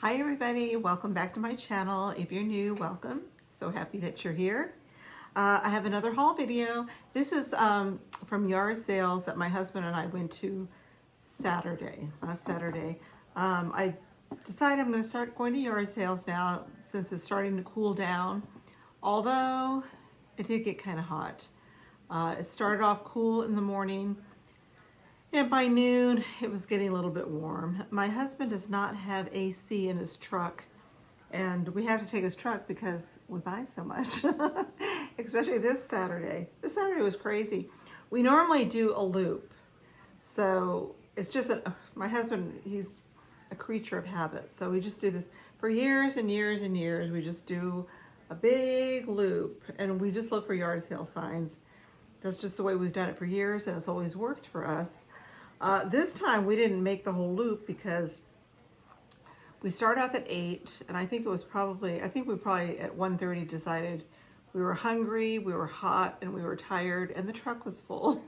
Hi everybody, welcome back to my channel. If you're new, welcome. So happy that you're here. I have another haul video. This is from yard sales that my husband and I went to last Saturday. I decided I'm going to start going to yard sales now since it's starting to cool down. Although it did get kind of hot. It started off cool in the morning. And by noon, it was getting a little bit warm. My husband does not have AC in his truck, and we have to take his truck because we buy so much, especially this Saturday. This Saturday was crazy. We normally do a loop, so it's just, my husband, he's a creature of habit, so we just do this for years and years and years. We just do a big loop, and we just look for yard sale signs. That's just the way we've done it for years, and it's always worked for us. This time we didn't make the whole loop because we started off at 8, and I think we probably at 1:30 decided we were hungry, we were hot, and we were tired, and the truck was full.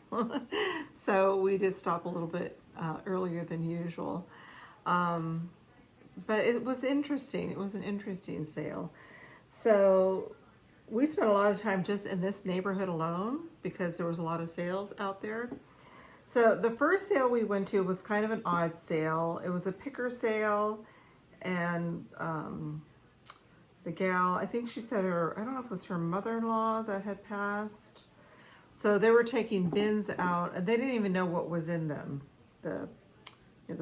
So we did stop a little bit earlier than usual. But it was interesting. It was an interesting sale. So we spent a lot of time just in this neighborhood alone because there was a lot of sales out there. So the first sale we went to was kind of an odd sale. It was a picker sale, and the gal, I think she said I don't know if it was her mother-in-law that had passed. So they were taking bins out, and they didn't even know what was in them, the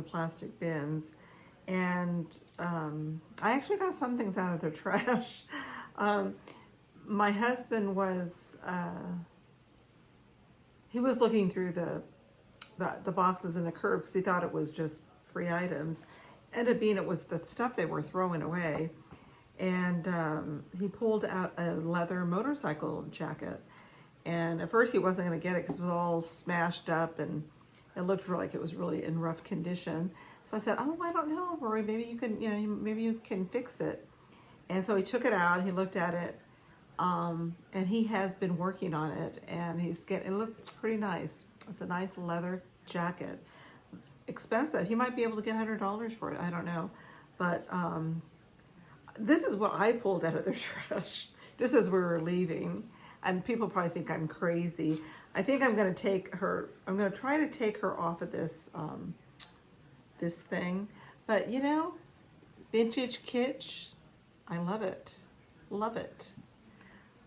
plastic bins. And I actually got some things out of their trash. My husband was, he was looking through the boxes in the curb because he thought it was just free items. Ended up being it was the stuff they were throwing away. And he pulled out a leather motorcycle jacket. And at first he wasn't going to get it because it was all smashed up and it looked like it was really in rough condition. So I said, "Oh, I don't know, Rory, maybe you can, maybe you can fix it." And so he took it out, he looked at it, and he has been working on it, and it looks pretty nice. It's a nice leather jacket. Expensive. He might be able to get $100 for it. I don't know. But this is what I pulled out of their trash just as we were leaving. And people probably think I'm crazy. I think I'm going to try to take her off of this, this thing. But vintage kitsch, I love it. Love it.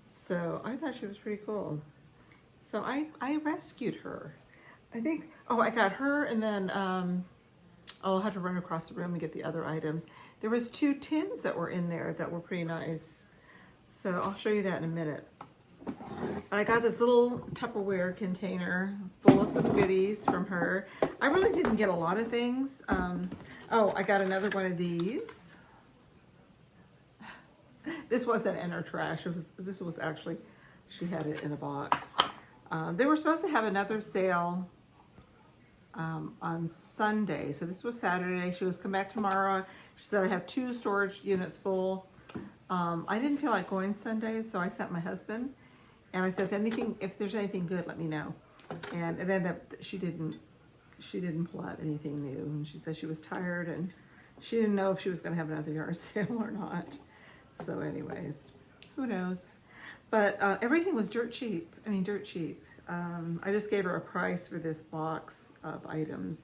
So I thought she was pretty cool. So I rescued her. I think, I got her, and then I'll have to run across the room and get the other items. There was 2 tins that were in there that were pretty nice. So I'll show you that in a minute. But I got this little Tupperware container full of some goodies from her. I really didn't get a lot of things. I got another one of these. This wasn't in her trash. This was actually, she had it in a box. They were supposed to have another sale on Sunday. So this was Saturday. She was come back tomorrow. She said, "I have 2 storage units full." I didn't feel like going Sundays, so I sent my husband. And I said, if there's anything good, let me know. And it ended up, she didn't pull out anything new. And she said she was tired and she didn't know if she was going to have another yard sale or not. So anyways, who knows? But everything was dirt cheap. I mean, dirt cheap. I just gave her a price for this box of items,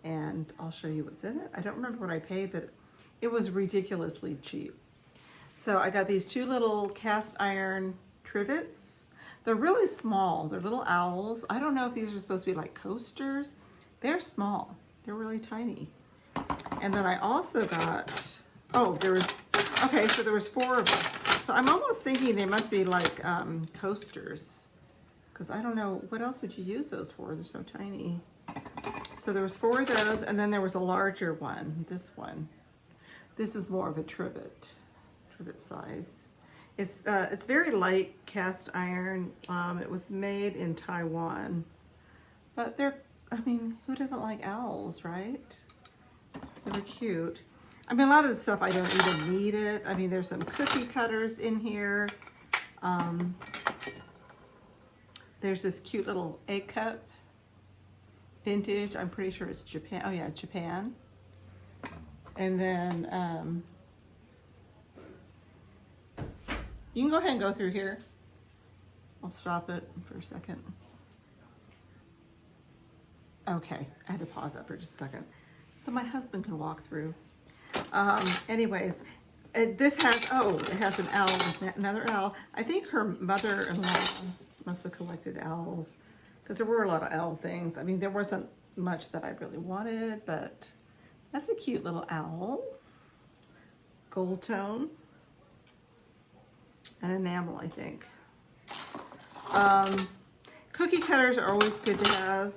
and I'll show you what's in it. I don't remember what I paid, but it was ridiculously cheap. So I got these 2 little cast iron trivets. They're really small. They're little owls. I don't know if these are supposed to be like coasters. They're small. They're really tiny. And then I also got, so there was 4 of them. So I'm almost thinking they must be like coasters, because I don't know, what else would you use those for? They're so tiny. So there was 4 of those, and then there was a larger one, this one. This is more of a trivet size. It's very light cast iron. It was made in Taiwan. But who doesn't like owls, right? They're cute. A lot of the stuff I don't even need it. There's some cookie cutters in here. There's this cute little egg cup. Vintage. I'm pretty sure it's Japan. Oh yeah, Japan. And then you can go ahead and go through here. I'll stop it for a second. Okay, I had to pause that for just a second so my husband can walk through. Anyways, this has, it has an owl, another owl. I think her mother-in-law must have collected owls because there were a lot of owl things. I mean, there wasn't much that I really wanted, but that's a cute little owl. Gold tone and enamel, I think. Cookie cutters are always good to have.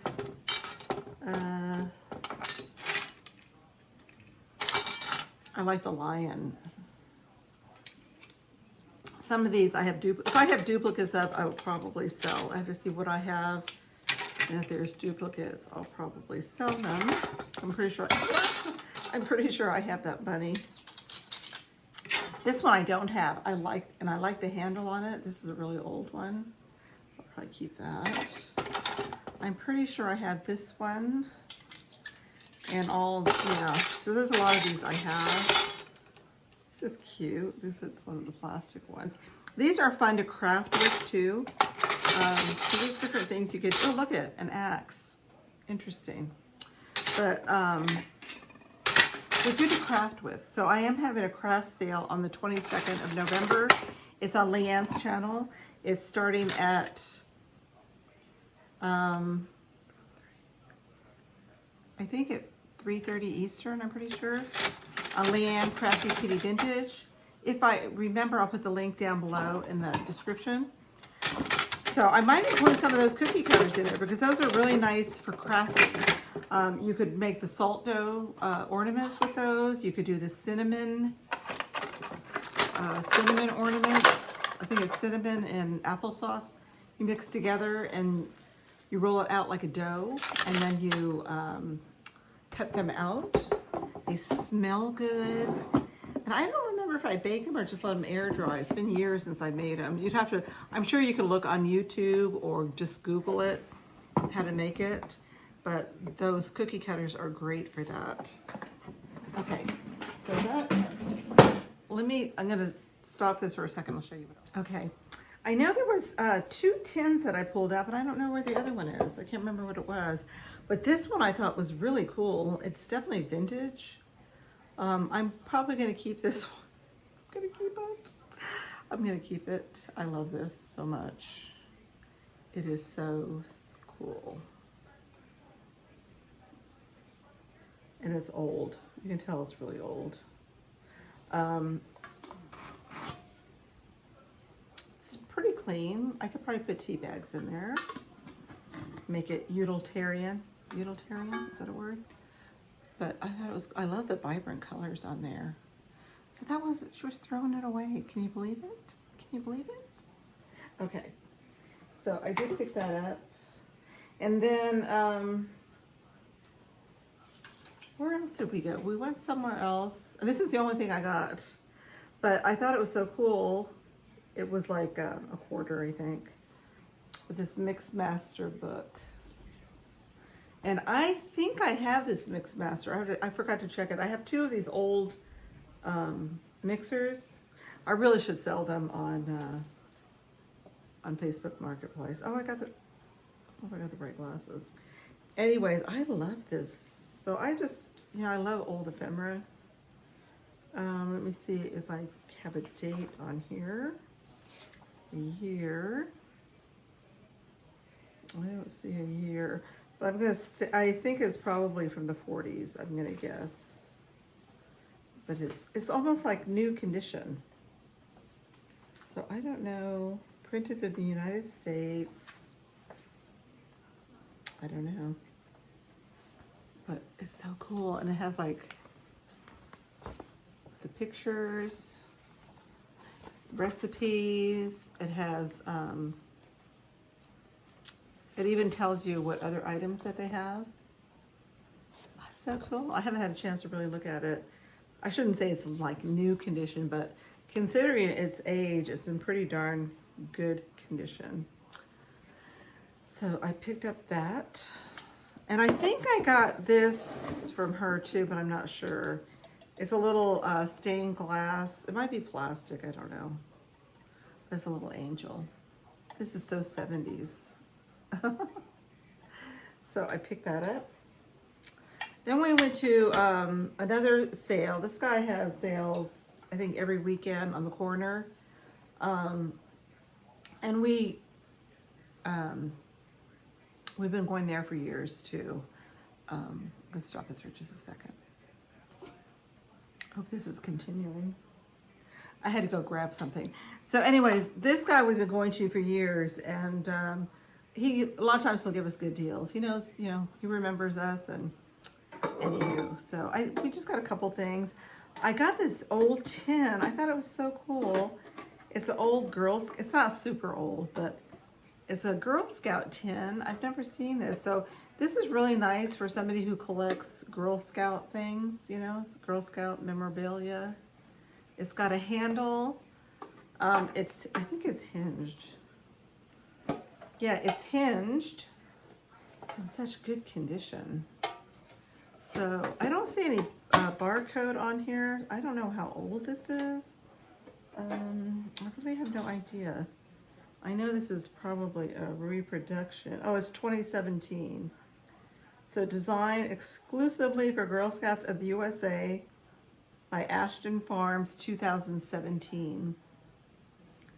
I like the lion. Some of these I have if I have duplicates of, I will probably sell. I have to see what I have. And if there's duplicates, I'll probably sell them. I'm pretty sure I have that bunny. This one I don't have. I like the handle on it. This is a really old one. So I'll probably keep that. I'm pretty sure I have this one. And all, yeah. So there's a lot of these I have. This is cute. This is one of the plastic ones. These are fun to craft with too. So there's different things you could, oh look at, an axe. Interesting. But they're good to craft with. So I am having a craft sale on the 22nd of November. It's on Leanne's channel. It's starting at, I think at 3:30 Eastern, I'm pretty sure. On Leanne Crafty Kitty Vintage. If I remember, I'll put the link down below in the description. So I might include some of those cookie cutters in there because those are really nice for crafting. You could make the salt dough ornaments with those. You could do the cinnamon ornaments. I think it's cinnamon and applesauce. You mix together and you roll it out like a dough, and then you cut them out. They smell good. And I don't remember if I bake them or just let them air dry. It's been years since I made them. You'd have to, I'm sure you could look on YouTube or just Google it, how to make it. But those cookie cutters are great for that. Okay, so that, I'm gonna stop this for a second. I'll show you what. Okay, I know there was 2 tins that I pulled out, but I don't know where the other one is. I can't remember what it was. But this one I thought was really cool. It's definitely vintage. I'm probably gonna keep this one. I'm gonna keep it. I love this so much. It is so cool. And it's old. You can tell it's really old. It's pretty clean. I could probably put tea bags in there. Make it utilitarian. Utilitarian, is that a word? But I thought it was, I love the vibrant colors on there. So that was, she was throwing it away. Can you believe it? Can you believe it? Okay. So I did pick that up. And then, where else did we go? We went somewhere else. And this is the only thing I got. But I thought it was so cool. It was like a quarter, I think. With this Mix Master book. And I think I have this Mix Master. I forgot to check it. I have 2 of these old mixers. I really should sell them on Facebook Marketplace. Oh, I got the right glasses. Anyways, I love this. So I just, I love old ephemera. Let me see if I have a date on here. A year. I don't see a year. But I think it's probably from the 40s, I'm gonna guess. But it's almost like new condition. So I don't know, printed in the United States. I don't know. But it's so cool, and it has like the pictures, recipes, it has, it even tells you what other items that they have. That's so cool. I haven't had a chance to really look at it. I shouldn't say it's like new condition, but considering its age, it's in pretty darn good condition. So I picked up that. And I think I got this from her too, but I'm not sure. It's a little stained glass. It might be plastic, I don't know. There's a little angel. This is so 70s. So I picked that up. Then we went to another sale. This guy has sales, I think, every weekend on the corner. And we've been going there for years too. Let's stop this for just a second. Hope this is continuing. I had to go grab something. So anyways, this guy we've been going to for years, and he a lot of times he'll give us good deals. He knows, you know, he remembers us, and anywho. So we just got a couple things. I got this old tin. I thought it was so cool. It's an old Girl. It's not super old, but it's a Girl Scout tin. I've never seen this. So this is really nice for somebody who collects Girl Scout things, you know, it's Girl Scout memorabilia. It's got a handle. I think it's hinged. Yeah, it's hinged. It's in such good condition. So I don't see any barcode on here. I don't know how old this is. I really have no idea. I know this is probably a reproduction. Oh, it's 2017. So designed exclusively for Girl Scouts of the USA by Ashton Farms, 2017.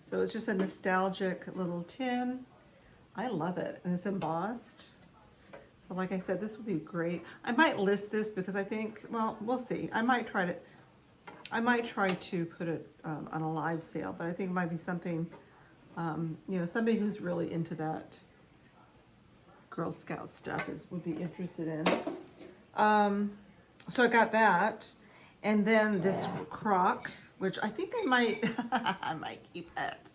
So it's just a nostalgic little tin. I love it, and it's embossed. So like I said, this would be great. I might list this because I think, well, we'll see. I might try to put it on a live sale, but I think it might be something, you know, somebody who's really into that Girl Scout stuff would be interested in. So I got that, and then this crock, which I think I might, I might keep it.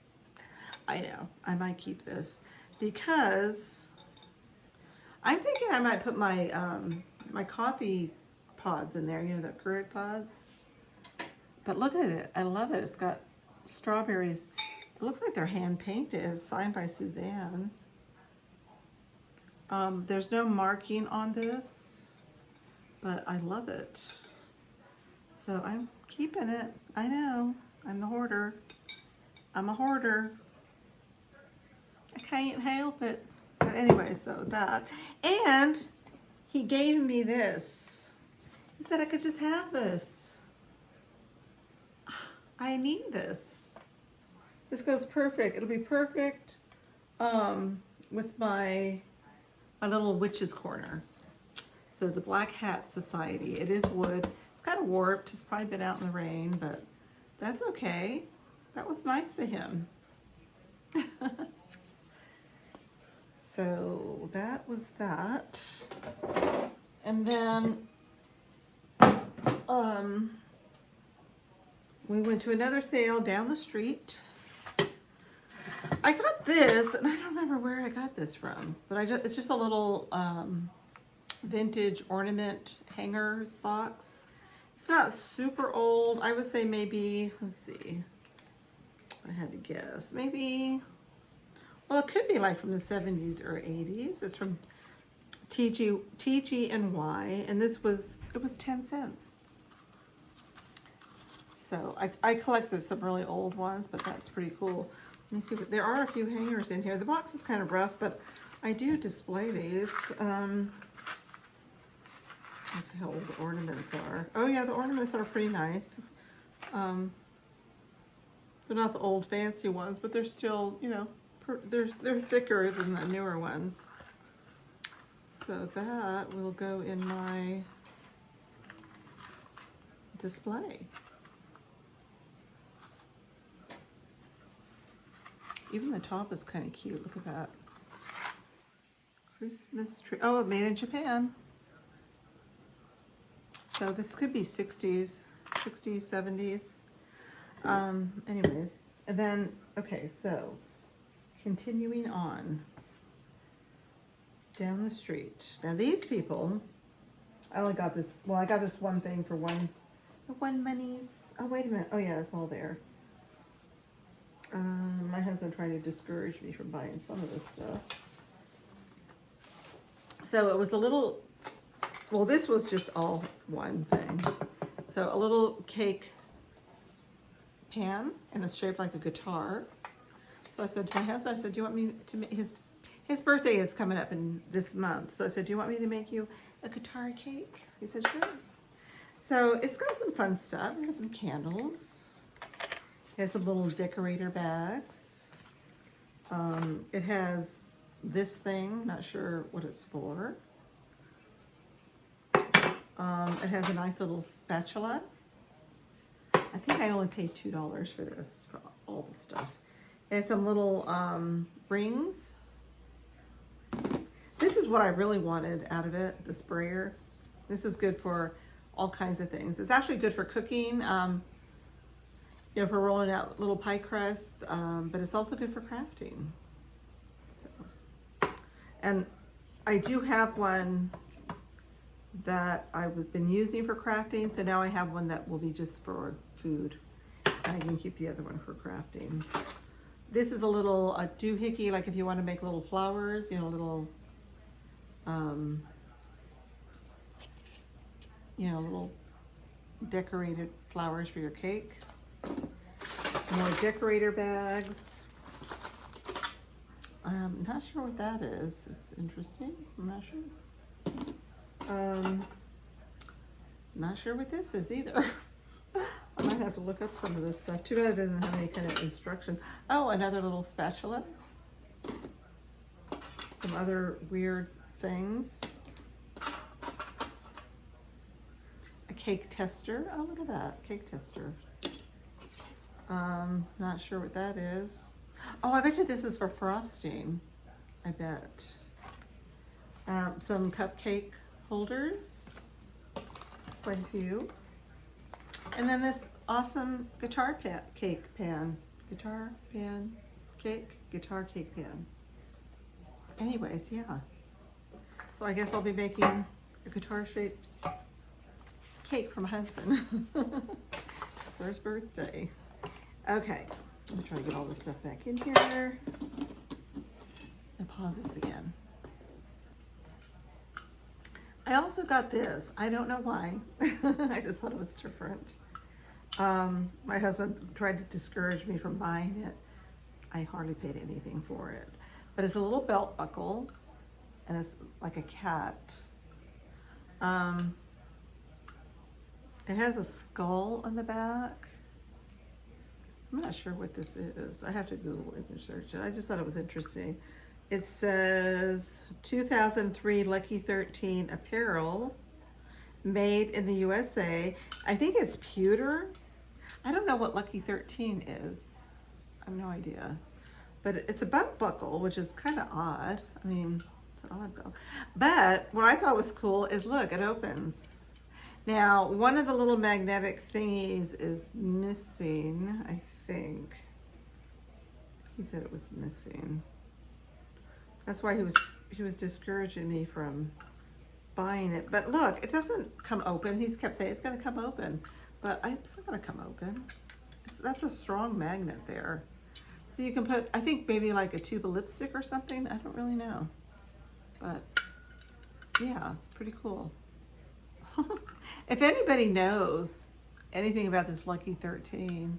I know, I might keep this because I'm thinking I might put my my coffee pods in there. You know, the Keurig pods. But look at it. I love it. It's got strawberries. It looks like they're hand painted. It's signed by Suzanne. There's no marking on this, but I love it. So I'm keeping it. I know. I'm the hoarder. I'm a hoarder. I can't help it. But anyway, so that. And he gave me this. He said I could just have this. I need this. This goes perfect. It'll be perfect with my little witch's corner. So the Black Hat Society. It is wood. It's kind of warped. It's probably been out in the rain, but that's okay. That was nice of him. So that was that. And then we went to another sale down the street. I got this, and I don't remember where I got this from, but it's just a little vintage ornament hangers box. It's not super old. I would say maybe, let's see, I had to guess, maybe, well, it could be like from the 70s or 80s. It's from TG&Y, and it was 10 cents. So I collected some really old ones, but that's pretty cool. Let me see, there are a few hangers in here. The box is kind of rough, but I do display these. Let's see how old the ornaments are. Oh yeah, the ornaments are pretty nice. They're not the old fancy ones, but they're still, you know, they're thicker than the newer ones. So that will go in my display. Even the top is kind of cute. Look at that. Christmas tree. Oh, made in Japan. So this could be 60s, 70s. Anyways, and then, okay, so continuing on down the street. Now these people, I only got this, well, I got this one thing for one monies. Oh, wait a minute. Oh yeah, it's all there. My husband trying to discourage me from buying some of this stuff. So it was a little, well, this was just all one thing. So a little cake pan, and it's shaped like a guitar. So I said to my husband, I said, do you want me to make his birthday is coming up in this month. So I said, do you want me to make you a guitar cake? He said, sure. So it's got some fun stuff. It has some candles. It has some little decorator bags. It has this thing, not sure what it's for. It has a nice little spatula. I think I only paid $2 for this, for all the stuff. It has some little rings. This is what I really wanted out of it, the sprayer. This is good for all kinds of things. It's actually good for cooking, you know, for rolling out little pie crusts, but it's also good for crafting. So, and I do have one that I've been using for crafting, so now I have one that will be just for food, and I can keep the other one for crafting. This is a little doohickey, like if you want to make little flowers, you know, little little decorated flowers for your cake. More decorator bags. I'm not sure what that is. It's interesting. I'm not sure. Not sure what this is either. I might have to look up some of this stuff. Too bad it doesn't have any kind of instruction. Oh, another little spatula. Some other weird things. A cake tester. Oh, look at that. Cake tester. Not sure what that is. Oh, I bet you this is for frosting. I bet. Some cupcake holders. Quite a few. And then this awesome guitar cake pan. Guitar cake pan. Anyways, yeah. So I guess I'll be making a guitar-shaped cake for my husband for his birthday. Okay, I'm gonna try to get all this stuff back in here. And pause this again. I also got this. I don't know why. I just thought it was different. My husband tried to discourage me from buying it. I hardly paid anything for it. But it's a little belt buckle, and it's like a cat. It has a skull on the back. I'm not sure what this is. I have to Google it and search it. I just thought it was interesting. It says 2003 Lucky 13 apparel, made in the USA. I think it's pewter. I don't know what Lucky 13 is. I have no idea. But it's a belt buckle, which is kind of odd. I mean, it's an odd belt. But what I thought was cool is, look, it opens. Now, one of the little magnetic thingies is missing, I think. He said it was missing. That's why he was discouraging me from buying it. But look, it doesn't come open. He's kept saying it's going to come open, but it's not going to come open. That's a strong magnet there. So you can put, I think maybe like a tube of lipstick or something. I don't really know, but yeah, it's pretty cool. If anybody knows anything about this Lucky 13,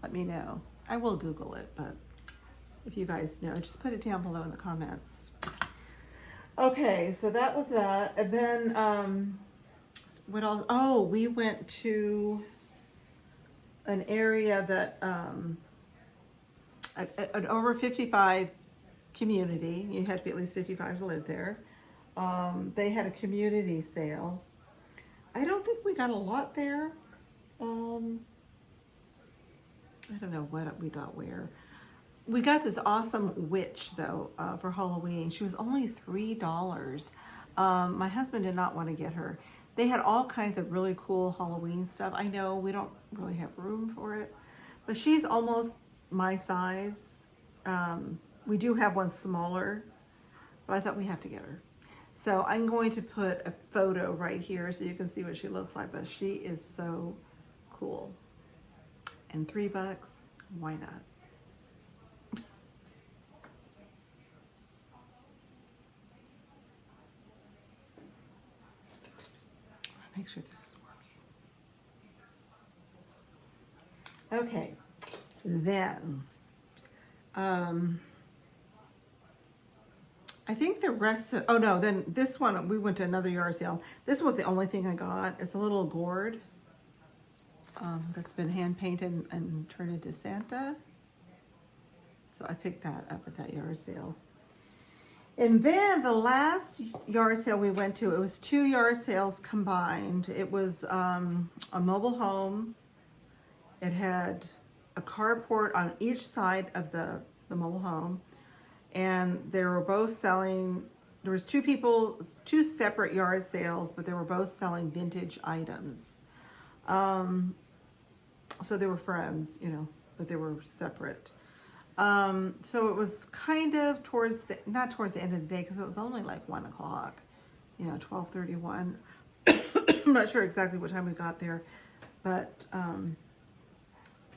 let me know. I will Google it, but if you guys know, just put it down below in the comments. Okay, so that was that. And then, what else? Oh, we went to an area that, an over 55 community. You had to be at least 55 to live there. They had a community sale. I don't think we got a lot there. I don't know what we got where. We got this awesome witch though, for Halloween. She was only $3. My husband did not want to get her. They had all kinds of really cool Halloween stuff. I know we don't really have room for it, but she's almost my size. We do have one smaller, but I thought we have to get her. So I'm going to put a photo right here so you can see what she looks like, but she is so cool. And $3, why not? Make sure this is working. Okay, then, I think the rest of, oh no, then this one, we went to another yard sale. This was the only thing I got. It's a little gourd that's been hand painted and turned into Santa. So I picked that up at that yard sale. And then the last yard sale we went to, it was 2 yard sales combined. It was a mobile home. It had a carport on each side of the mobile home. And they were both selling, there was 2 separate yard sales, but they were both selling vintage items. So they were friends, you know, but they were separate. So it was kind of not towards the end of the day, because it was only like 1 o'clock, you know, 12:31. I'm not sure exactly what time we got there, but,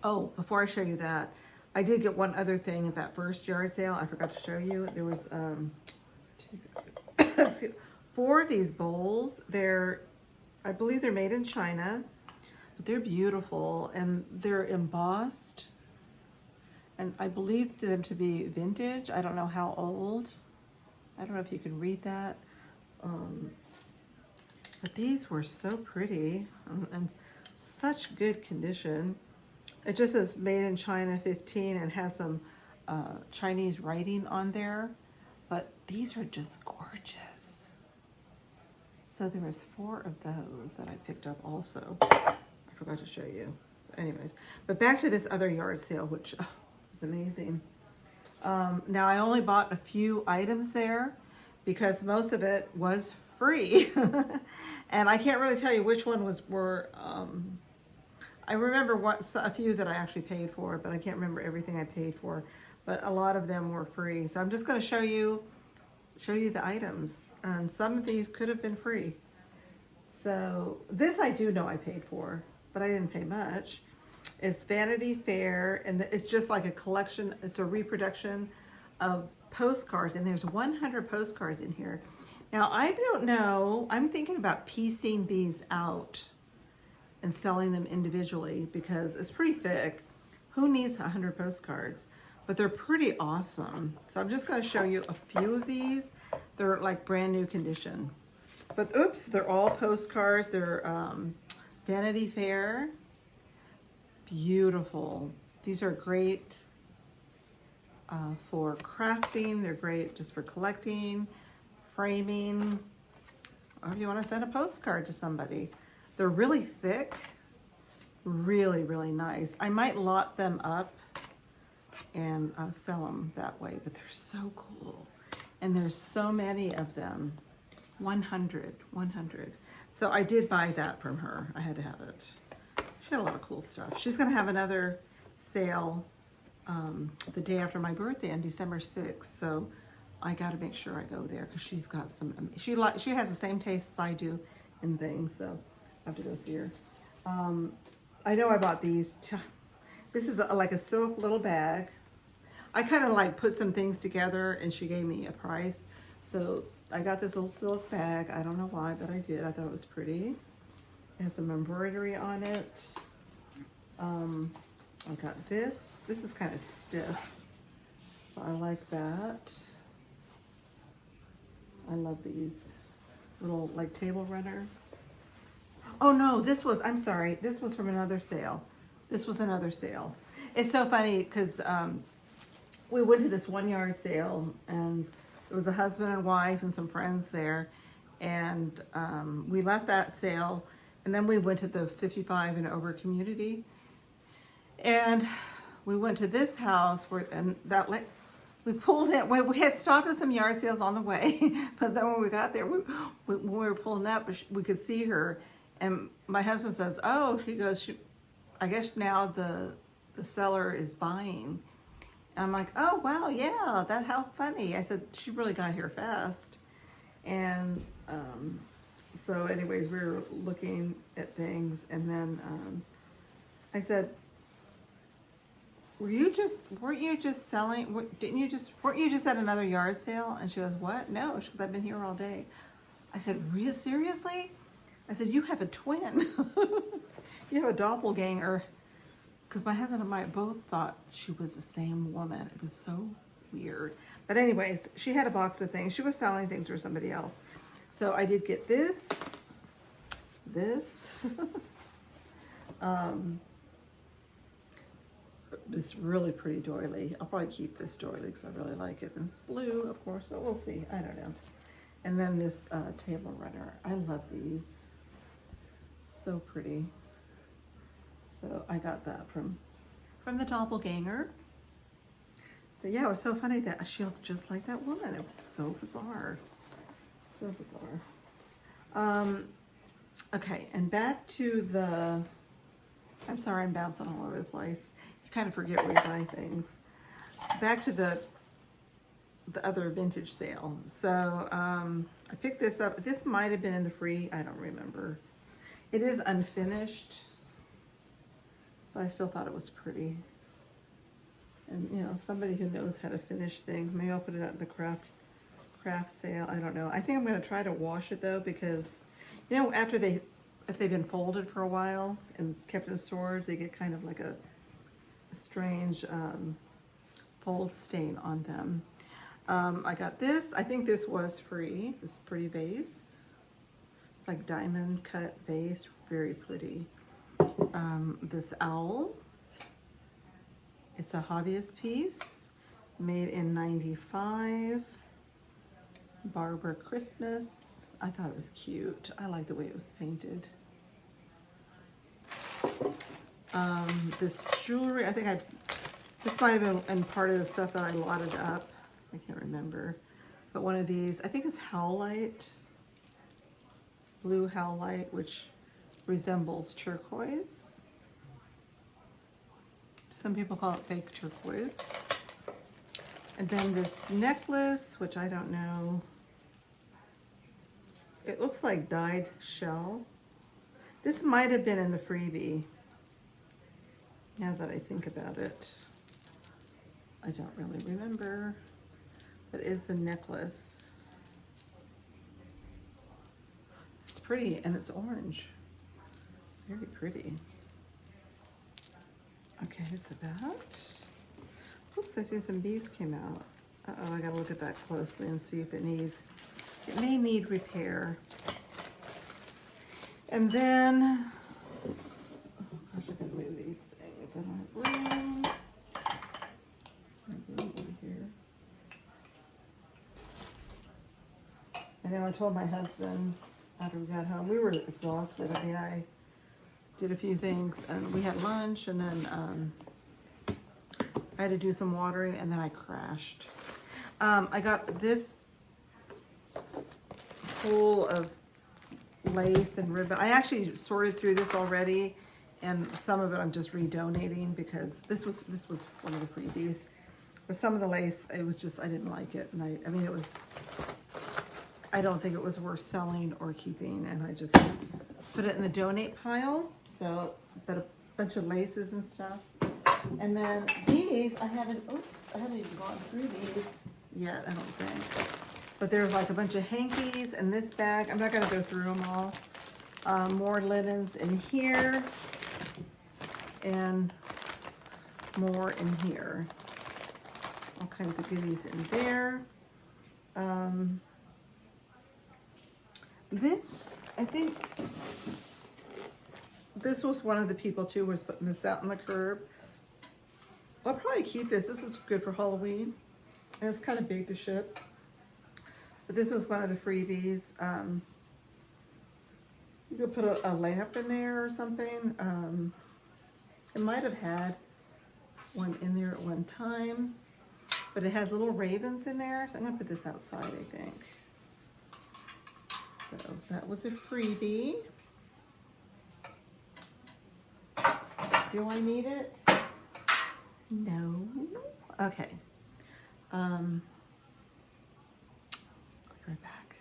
oh, before I show you that, I did get one other thing at that first yard sale. I forgot to show you. There was, 4 of these bowls. I believe they're made in China, but they're beautiful and they're embossed. And I believe them to be vintage. I don't know how old. I don't know if you can read that. But these were so pretty and such good condition. It just says made in China 15 and has some Chinese writing on there. But these are just gorgeous. So there was 4 of those that I picked up also. I forgot to show you. So anyways, but back to this other yard sale, which... was amazing. Now I only bought a few items there because most of it was free. And I can't really tell you which one were I remember a few that I actually paid for, but I can't remember everything I paid for, but a lot of them were free. So I'm just going to show you the items, and some of these could have been free. So this I do know I paid for, but I didn't pay much. It's Vanity Fair, and it's just like a collection. It's a reproduction of postcards, and there's 100 postcards in here. Now, I don't know. I'm thinking about piecing these out and selling them individually because it's pretty thick. Who needs 100 postcards? But they're pretty awesome. So I'm just going to show you a few of these. They're like brand new condition. But oops, they're all postcards. They're Vanity Fair. Beautiful. These are great for crafting. They're great just for collecting, framing, or if you want to send a postcard to somebody. They're really thick, really, really nice. I might lot them up and sell them that way, but they're so cool. And there's so many of them. 100. So I did buy that from her. I had to have it. She had a lot of cool stuff. She's going to have another sale the day after my birthday on December 6th. So I got to make sure I go there because she's got some, she has the same taste as I do in things. So I have to go see her. I know I bought these. This is like a silk little bag. I kind of like put some things together and she gave me a price. So I got this little silk bag. I don't know why, but I did. I thought it was pretty. It has some embroidery on it. I got this. This is kind of stiff. So I like that. I love these little like table runner. Oh no, I'm sorry. This was from another sale. This was another sale. It's so funny because we went to this 1 yard sale and it was a husband and wife and some friends there. And we left that sale. And then we went to the 55 and over community, and we went to this house we pulled in. We had stopped at some yard sales on the way, but then when we got there, when we were pulling up, we could see her, and my husband says, "Oh," she goes, "I guess now the seller is buying." And I'm like, "Oh wow, yeah, how funny." I said, "She really got here fast," and so anyways, we were looking at things, and then I said, weren't you just at another yard sale? And she goes, what? No, she goes, I've been here all day. I said, seriously? I said, you have a twin. You have a doppelganger. because my husband and I both thought she was the same woman. It was so weird. But anyways, she had a box of things. She was selling things for somebody else. So I did get this. It's really pretty doily. I'll probably keep this doily because I really like it. And it's blue, of course, but we'll see. I don't know. And then this table runner. I love these. So pretty. So I got that from the doppelganger. But yeah, it was so funny that she looked just like that woman. It was so bizarre. So bizarre. Okay, and back to the, I'm sorry, I'm bouncing all over the place. You kind of forget where you buy things. Back to the other vintage sale. So I picked this up. This might have been in the free. I don't remember. It is unfinished, but I still thought it was pretty. And you know, somebody who knows how to finish things. Maybe I'll put it at the craft sale. I don't know. I think I'm going to try to wash it though, because you know, after if they've been folded for a while and kept in storage, they get kind of like a strange fold stain on them. I got this. I think this was free. This pretty vase. It's like diamond cut vase. Very pretty. This owl. It's a hobbyist piece. Made in '95. Barbara Christmas. I thought it was cute. I like the way it was painted. This jewelry, I think this might have been in part of the stuff that I lotted up. I can't remember. But one of these, I think is howlite. Blue howlite, which resembles turquoise. Some people call it fake turquoise. And then this necklace, which I don't know. It looks like dyed shell. This might have been in the freebie. Now that I think about it, I don't really remember. But it is a necklace. It's pretty, and it's orange. Very pretty. Okay, so that. Oops, I see some bees came out. Uh-oh, I gotta look at that closely and see if it may need repair. And then, oh gosh, I gotta move these things. I don't have room. It's my room over here. I know I told my husband after we got home, we were exhausted. I mean, I did a few things and we had lunch, and then I had to do some watering, and then I crashed. I got this full of lace and ribbon. I actually sorted through this already, and some of it I'm just redonating because this was one of the freebies. But some of the lace, it was just, I didn't like it, and I mean, I don't think it was worth selling or keeping, and I just put it in the donate pile. So, but a bunch of laces and stuff. And then these, I haven't even gone through these yet, I don't think. But there's like a bunch of hankies in this bag. I'm not gonna go through them all. More linens in here. And more in here. All kinds of goodies in there. This, I think, this was one of the people too who was putting this out on the curb. I'll probably keep this. This is good for Halloween. And it's kind of big to ship. But this was one of the freebies. You could put a lamp in there or something. It might have had one in there at one time. But it has little ravens in there. So I'm going to put this outside, I think. So that was a freebie. Do I need it? No. Okay. I'll be right back.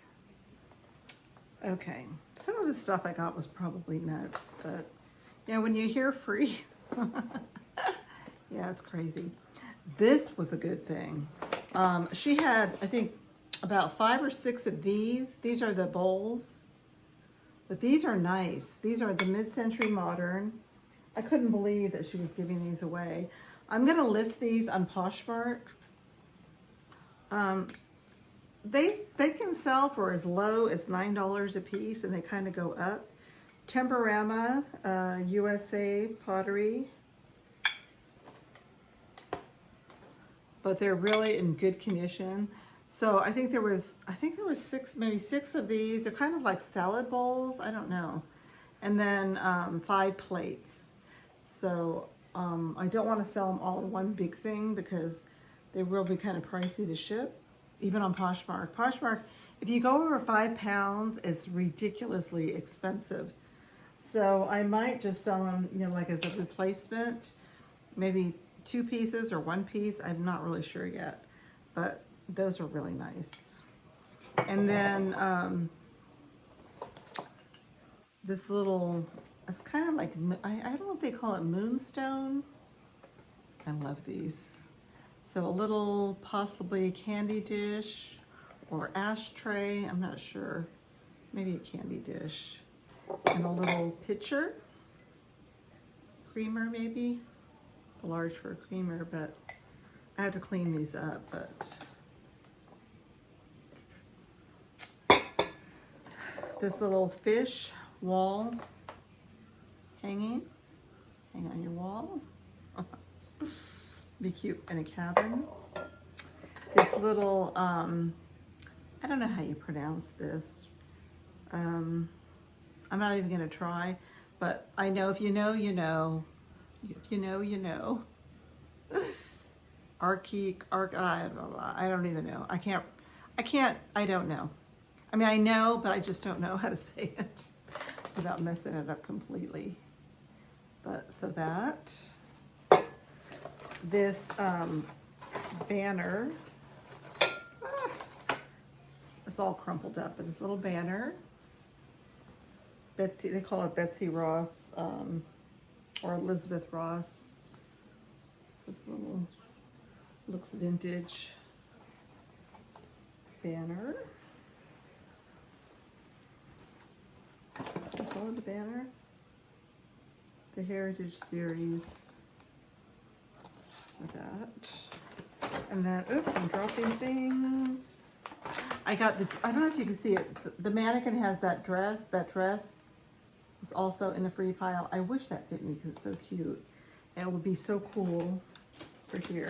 Okay. Some of the stuff I got was probably nuts, but you know, when you hear free, yeah, it's crazy. This was a good thing. She had, I think, about 5 or 6 of these. These are the bowls, but these are nice. These are the mid-century modern. I couldn't believe that she was giving these away. I'm gonna list these on Poshmark. They can sell for as low as $9 a piece, and they kind of go up. Temporama, USA pottery, but they're really in good condition. So I think there was maybe six of these. They're kind of like salad bowls. I don't know. And then 5 plates. So I don't want to sell them all in one big thing because they will be kind of pricey to ship, even on Poshmark. Poshmark, if you go over 5 pounds, it's ridiculously expensive. So I might just sell them, you know, like as a replacement, maybe 2 pieces or 1 piece. I'm not really sure yet, but those are really nice. And then this little, it's kind of like, I don't know if they call it moonstone. I love these. So a little possibly candy dish or ashtray, I'm not sure. Maybe a candy dish. And a little pitcher. Creamer maybe. It's large for a creamer, but I have to clean these up, but. This little fish wall hanging. Hang on your wall. Be cute in a cabin. This little, I don't know how you pronounce this. I'm not even gonna try, but I know if you know, you know. If you know, you know. I don't even know. I don't know. I mean, I know, but I just don't know how to say it without messing it up completely. But so that, this banner, it's all crumpled up, but this little banner, Betsy, they call it Betsy Ross, or Elizabeth Ross. This little, looks vintage banner. Follow the banner. The Heritage Series. So that. And then, oops, I'm dropping things. I got the, I don't know if you can see it. The mannequin has that dress. That dress was also in the free pile. I wish that fit me because it's so cute. And it would be so cool for here.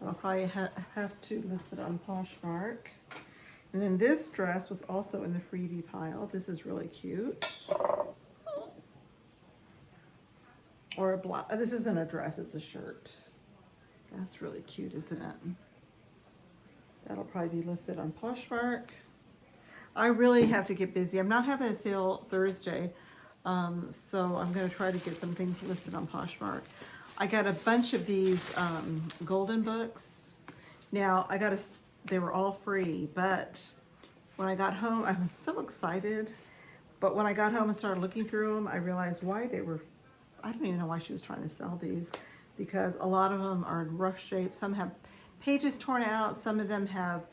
I'll probably have to list it on Poshmark. And then this dress was also in the freebie pile. This is really cute. Or a black, this isn't a dress, it's a shirt. That's really cute, isn't it? That'll probably be listed on Poshmark. I really have to get busy. I'm not having a sale Thursday, so I'm gonna try to get some things listed on Poshmark. I got a bunch of these golden books. Now, they were all free, but when I got home, I was so excited. But when I got home and started looking through them, I realized why they were, I don't even know why she was trying to sell these, because a lot of them are in rough shape. Some have pages torn out, some of them have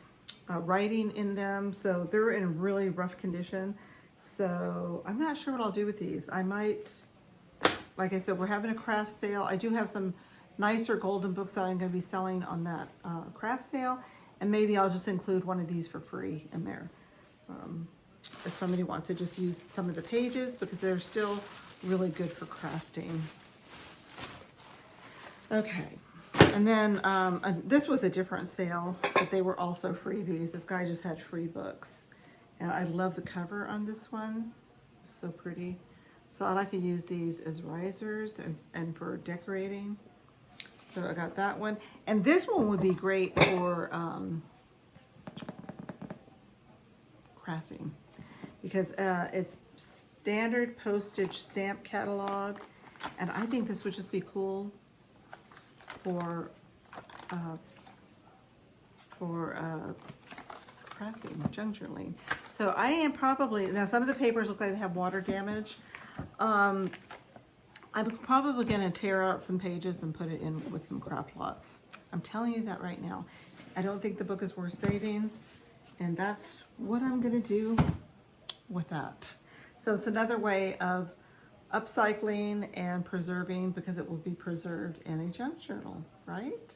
writing in them, so they're in really rough condition. So I'm not sure what I'll do with these. I might, like I said, we're having a craft sale. I do have some nicer golden books that I'm going to be selling on that craft sale, and maybe I'll just include one of these for free in there. If somebody wants to just use some of the pages, because they're still really good for crafting. Okay, and then this was a different sale, but they were also freebies. This guy just had free books, and I love the cover on this one. It's so pretty. So I like to use these as risers and for decorating. So I got that one. And this one would be great for crafting, because it's standard postage stamp catalog. And I think this would just be cool for crafting, junk journaling. So I am probably, now some of the papers look like they have water damage. I'm probably going to tear out some pages and put it in with some craft lots. I'm telling you that right now. I don't think the book is worth saving, and that's what I'm going to do with that. So it's another way of upcycling and preserving, because it will be preserved in a junk journal, right?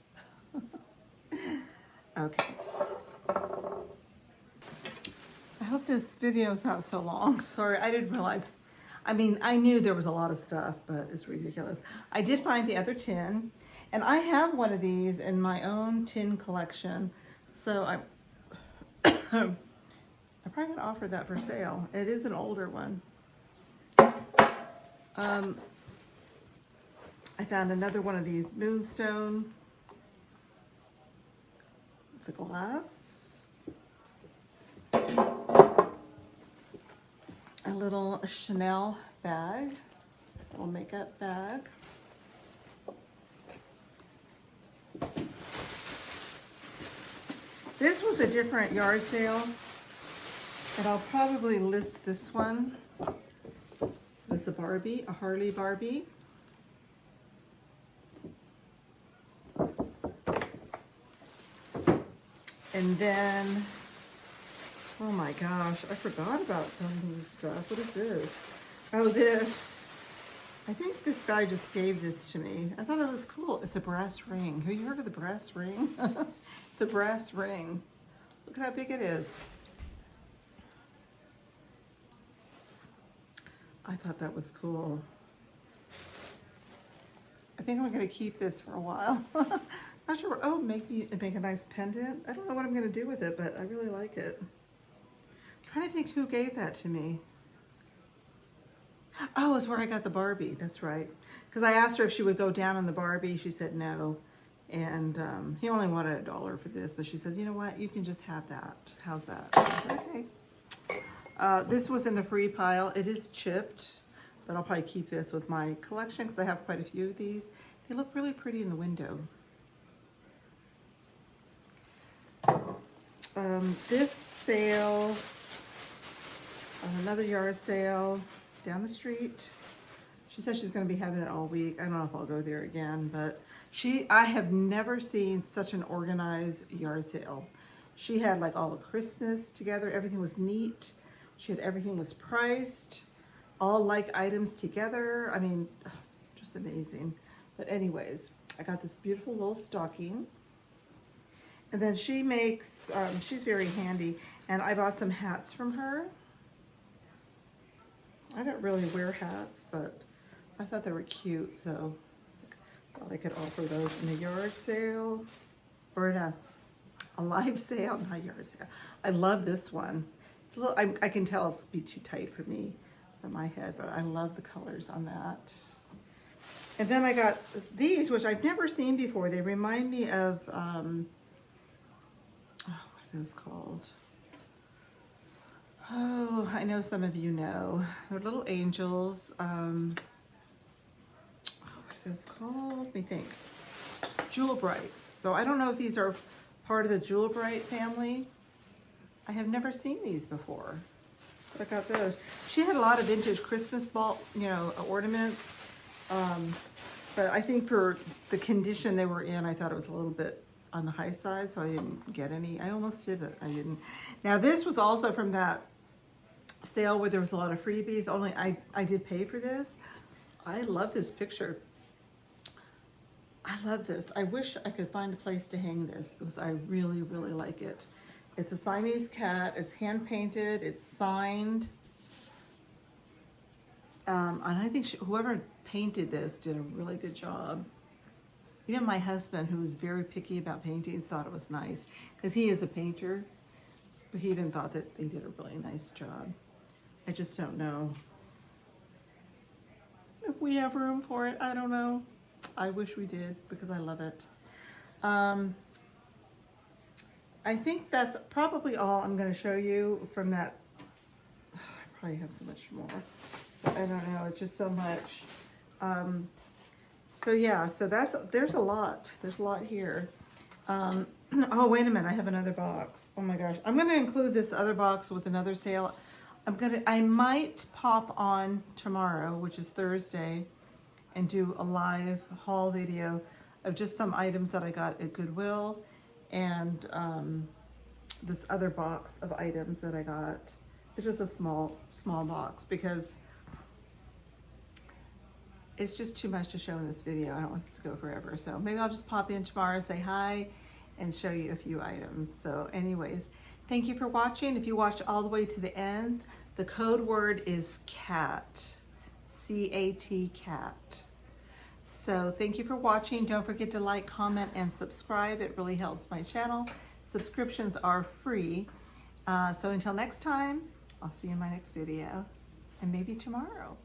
Okay. I hope this video is not so long. Sorry, I didn't realize. I mean, I knew there was a lot of stuff, but it's ridiculous. I did find the other tin, and I have one of these in my own tin collection. So I'm probably gonna offer that for sale. It is an older one. I found another one of these moonstone. It's a glass. A little Chanel bag, little makeup bag. This was a different yard sale, and I'll probably list this one. It's a Barbie, a Harley Barbie. And then, oh my gosh, I forgot about finding stuff. What is this? Oh, this. I think this guy just gave this to me. I thought it was cool. It's a brass ring. Have you heard of the brass ring? It's a brass ring. Look at how big it is. I thought that was cool. I think I'm gonna keep this for a while. Not sure. Oh, make a nice pendant. I don't know what I'm gonna do with it, but I really like it. I'm trying to think who gave that to me. Oh, it's where I got the Barbie. That's right. Because I asked her if she would go down on the Barbie. She said no. And he only wanted $1 for this, but she says, you know what? You can just have that. How's that? Okay. This was in the free pile. It is chipped, but I'll probably keep this with my collection because I have quite a few of these. They look really pretty in the window. This sale, another yard sale down the street. She says she's going to be having it all week. I don't know if I'll go there again, but I have never seen such an organized yard sale. She had like all the Christmas together. Everything was neat. She had everything was priced, all like items together. I mean, just amazing. But anyways, I got this beautiful little stocking. And then she makes, she's very handy. And I bought some hats from her. I don't really wear hats, but I thought they were cute. So I thought I could offer those in a yard sale or in a live sale, not yard sale. I love this one. It's a little, I can tell it's be too tight for me, for my head, but I love the colors on that. And then I got these, which I've never seen before. They remind me of, what are those called? Oh, I know some of you know. They're little angels. What are those called? Let me think. Jewel Brights. So I don't know if these are part of the Jewel Bright family. I have never seen these before. But I got those. She had a lot of vintage Christmas ball, ornaments. But I think for the condition they were in, I thought it was a little bit on the high side, so I didn't get any. I almost did, but I didn't. Now this was also from that sale where there was a lot of freebies, only I did pay for this. I love this picture. I love this. I wish I could find a place to hang this because I really, really like it. It's a Siamese cat. It's hand painted. It's signed. And I think whoever painted this did a really good job. Even my husband, who was very picky about paintings, thought it was nice because he is a painter, but he even thought that they did a really nice job. I just don't know if we have room for it. I don't know. I wish we did because I love it. I think that's probably all I'm going to show you from that. I probably have so much more. But I don't know. It's just so much. So yeah, so there's a lot. There's a lot here. Oh, wait a minute. I have another box. Oh my gosh. I'm going to include this other box with another sale. I might pop on tomorrow, which is Thursday, and do a live haul video of just some items that I got at Goodwill and this other box of items that I got. It's just a small box because it's just too much to show in this video. I don't want this to go forever. So maybe I'll just pop in tomorrow, say hi, and show you a few items. So anyways, thank you for watching. If you watched all the way to the end, the code word is CAT, C-A-T, CAT. So thank you for watching. Don't forget to like, comment, and subscribe. It really helps my channel. Subscriptions are free. So until next time, I'll see you in my next video, and maybe tomorrow.